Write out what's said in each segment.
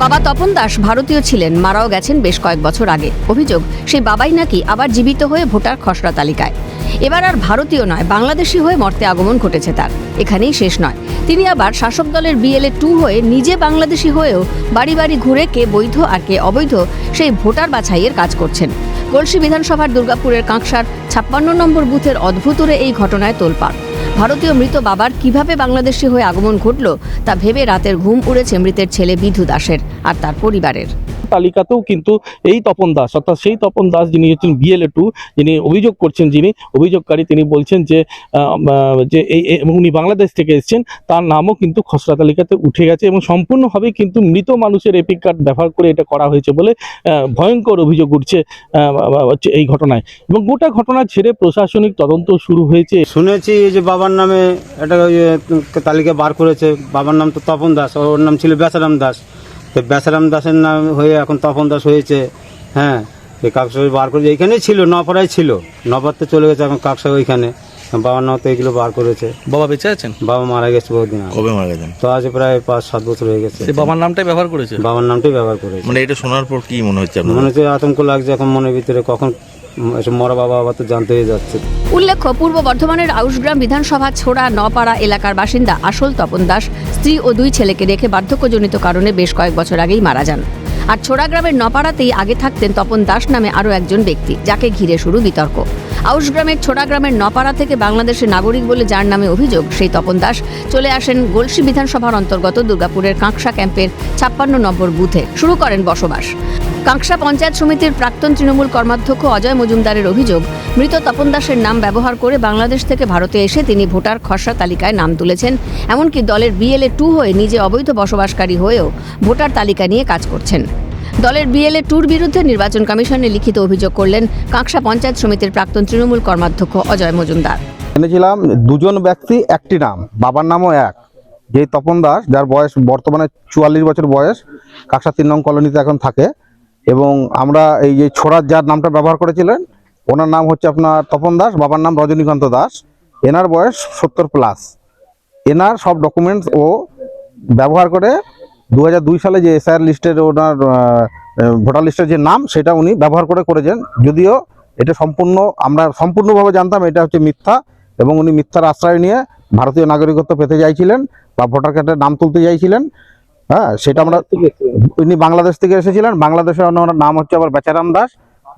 বাবা তপন দাস ভারতীয় ছিলেন, মারাও গেছেন বেশ কয়েক বছর আগে। অভিযোগ, সেই বাবাই নাকি আবার জীবিত হয়ে ভোটার খসড়া তালিকায়। এবার আর ভারতীয় নয়, বাংলাদেশি হয়ে মর্তে আগমন ঘটেছে তার। এখানেই শেষ নয়, তিনি আবার শাসক দলের BLA 2 হয়ে নিজে বাংলাদেশি হয়েও বাড়ি বাড়ি ঘুরে কে বৈধ আর কে অবৈধ সেই ভোটার বাছাইয়ের কাজ করছেন। গলসি বিধানসভার দুর্গাপুরের কাঁকসার 56 নম্বর বুথের অদ্ভুতরে এই ঘটনায় তোলপাড়। ভারতীয় মৃত বাবার কিভাবে বাংলাদেশি হয়ে আগমন ঘটল তা ভেবে রাতের ঘুম উড়েছে মৃতের ছেলে বিধু দাসের আর তার পরিবারের। তালিকাতেও কিন্তু এই তপন দাস, অর্থাৎ সেই তপন দাস যিনি হচ্ছেন BLA 2, যিনি অভিযোগ করছেন, যিনি অভিযোগকারী, তিনি বলছেন যে উনি বাংলাদেশ থেকে এসেছেন, তার নামও কিন্তু খসড়া তালিকাতে উঠে গেছে এবং সম্পূর্ণভাবে কিন্তু মৃত মানুষের এপিক কার্ড ব্যবহার করে এটা করা হয়েছে বলে ভয়ঙ্কর অভিযোগ উঠছে এই ঘটনায়। এবং গোটা ঘটনা ছেড়ে প্রশাসনিক তদন্ত শুরু হয়েছে। শুনেছি যে বাবার নামে একটা তালিকা বার করেছে, বাবার নাম তো তপন দাস, ওর নাম ছিল বেচারাম দাস। তো বেচারাম দাসের নাম হয়ে এখন তপন দাস হয়েছে। হ্যাঁ, এই কাকসা বার করে এইখানেই ছিল, নপাড়ায় ছিল, নপাড়তে চলে গেছে এখন কাকসা ওইখানে। বাবার নাম তো এগুলো বার করেছে। বাবা বেঁচে আছেন? বাবা মারা গেছে বহুদিন আগে। কবে মারা গেছেন? তো আজ প্রায় 5-7 বছর হয়ে গেছে। বাবার নামটাই ব্যবহার করেছে? বাবার নামটাই ব্যবহার করেছে। মানে এটা শোনার পর কি মনে হচ্ছে? মনে হচ্ছে আতঙ্ক লাগছে এখন মনের ভিতরে, কখন মরা বাবা আবার তো জানতে হয়ে যাচ্ছে। উল্লেখ্য, পূর্ব বর্ধমানের আউশগ্রাম বিধানসভা ছোড়া নপাড়া এলাকার বাসিন্দা আসল তপন দাস স্ত্রী ও 2 ছেলেকে রেখে বার্ধক্যজনিত কারণে বেশ কয়েক বছর আগেই মারা যান। আর ছোড়া গ্রামের নপাড়াতেই আগে থাকতেন তপন দাস নামে আরও একজন ব্যক্তি, যাকে ঘিরে শুরু বিতর্ক। আউশগ্রামের ছোড়া গ্রামের নপাড়া থেকে বাংলাদেশের নাগরিক বলে যার নামে অভিযোগ, সেই তপন দাস চলে আসেন গলসি বিধানসভার অন্তর্গত দুর্গাপুরের কাঁকসা ক্যাম্পের 56 নম্বর বুথে শুরু করেন বসবাস। কাঁকসা পঞ্চায়েত সমিতির প্রাক্তন তৃণমূল কর্মাধ্যক্ষ অজয় মজুমদারের অভিযোগ, মৃত তপন দাসের নাম ব্যবহার করে বাংলাদেশ থেকে ভারতে এসে তিনি ভোটার খসড়া তালিকায় নাম তুলেছেন। এমনকি দলের BLA 2 হয়ে নিজে অবৈধ বসবাসকারী হয়েও ভোটার তালিকা নিয়ে কাজ করছেন। দলের BLA 2-র বিরুদ্ধে নির্বাচন কমিশনে লিখিত অভিযোগ করলেন কাঁকসা পঞ্চায়েত সমিতির প্রাক্তন তৃণমূল কর্মাধ্যক্ষ অজয় মজুমদার। এনেছিলাম 2 জন ব্যক্তি, একটি নাম, বাবার নামও এক, যে তপন দাস, যার বয়স বর্তমানে 44 বছর বয়স, কাঁকসা 3 নং কলোনিতে এখন থাকে। এবং আমরা এই যে ছোড়ার যার নামটা ব্যবহার করেছিলেন, ওনার নাম হচ্ছে আপনার তপন দাস, বাবার নাম রজনীকান্ত দাস। এনার বয়স 70+। এনার সব ডকুমেন্টস ও ব্যবহার করে 2002 সালে যে SIR লিস্টের ওনার ভোটার লিস্টের যে নাম, সেটা উনি ব্যবহার করেছেন। যদিও এটা আমরা সম্পূর্ণভাবে জানতাম এটা হচ্ছে মিথ্যা, এবং উনি মিথ্যার আশ্রয় নিয়ে ভারতীয় নাগরিকত্ব পেতে চাইছিলেন বা ভোটার কার্ডের নাম তুলতে চাইছিলেন। হ্যাঁ, সেটা আমরা, উনি বাংলাদেশ থেকে এসেছিলেন। বাংলাদেশের ওনার নাম হচ্ছে আবার বেচারাম দাস,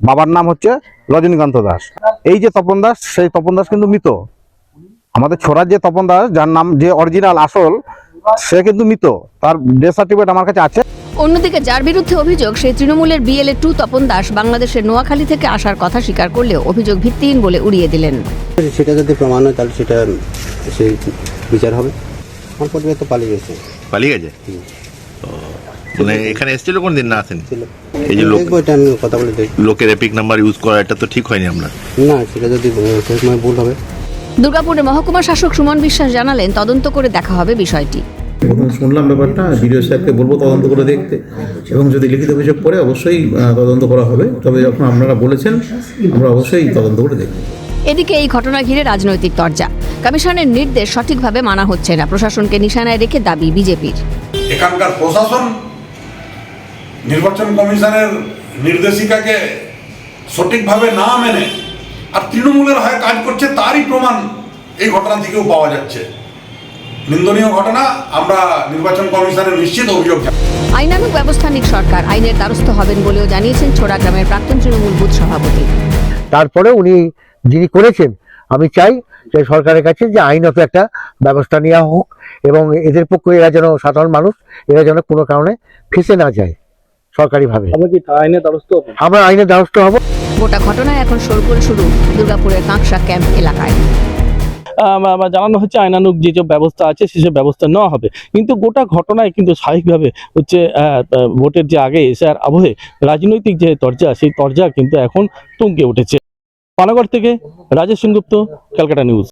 বাবার নাম হচ্ছে রজনীকান্ত দাস। এই যে তপন দাস, সেই তপন দাস কিন্তু মৃত। আমাদের ছোড়ার যে তপন দাস, যার নাম যে অরিজিনাল আসল, সে কিন্তু মৃত। তার ডেথ সার্টিফিকেট আমার কাছে আছে। অন্যদিকে যার বিরুদ্ধে অভিযোগ, সেই তৃণমূলের BLA 2 তপন দাস বাংলাদেশের নোয়াখালী থেকে আসার কথা স্বীকার করলেও অভিযোগ ভিত্তিহীন বলে উড়িয়ে দিলেন। সেটা যদি প্রমাণ হয় তাহলে সেটা সেই বিচার হবে। আমার পরিবার তো পালিয়ে গেছে। পালিয়ে গেছে? মানে এখানে এসেছিল কোনদিন? না আসেনি? এই যে আমি কথা বলে দেখি, লোকের এপিক নাম্বার ইউজ করা, এটা তো ঠিক হয়নি আপনার। না, সেটা যদি সেই সময় ভুল হবে। দুর্গাপুরের মহকুমা শাসক সুমন বিশ্বাস জানালেন, তদন্ত করে দেখা হবে বিষয়টি। প্রথম শুনলাম ব্যাপারটা, বিডিও সাহেবকে বলবো তদন্ত করে দেখতে, এবং যদি লিখিত অভিযোগ পড়ে অবশ্যই তদন্ত করা হবে। তবে যখন আপনারা বলেছেন, আমরা অবশ্যই তদন্ত করে দেখব। এদিকে এই ঘটনা ঘিরে রাজনৈতিক তরজা। কমিশনের নির্দেশ সঠিকভাবে মানা হচ্ছে না, প্রশাসনকে নিশানায় রেখে দাবি বিজেপির। এখানকার প্রশাসন নির্বাচন কমিশনের নির্দেশিকাকে সঠিকভাবে না মেনে আর তৃণমূলের হয়ে কাজ করছে, তারই প্রমাণ এই ঘটনা থেকেও পাওয়া যাচ্ছে। নিন্দনীয় ঘটনা। আমরা নির্বাচন কমিশনের নিশ্চিত অভিযোগ। আইনানুগ ব্যবস্থা নিক সরকার, আইনের দ্বারস্থ হবেন বলেও জানিয়েছেন ছোড়া গ্রামের প্রাক্তন তৃণমূল বুথ সভাপতি। তারপরে উনি যিনি করেছেন, আমি চাই যে সরকারের কাছে যে আইনত একটা ব্যবস্থা নেওয়া হোক, এবং এদের পক্ষে এরা যেন, সাধারণ মানুষ, এরা যেন কোনো কারণে ফেঁসে না যায় সরকারিভাবে। আমরা আইনের দ্বারস্থ হব। গোটা ঘটনায় এখন শোরগোল শুরু দুর্গাপুরের কাঁকসা ক্যাম্প এলাকায়। জানানো হচ্ছে আইনানুগ যেসব ব্যবস্থা আছে সেসব ব্যবস্থা নেওয়া হবে, কিন্তু গোটা ঘটনায় কিন্তু স্বাভাবিকভাবে হচ্ছে ভোটের যে আগে SIR আবহে রাজনৈতিক যে তরজা, সেই তরজা কিন্তু এখন তুঙ্গে উঠেছে। পানাগড় থেকে রাজেশ সেনগুপ্ত, ক্যালকাটা নিউজ।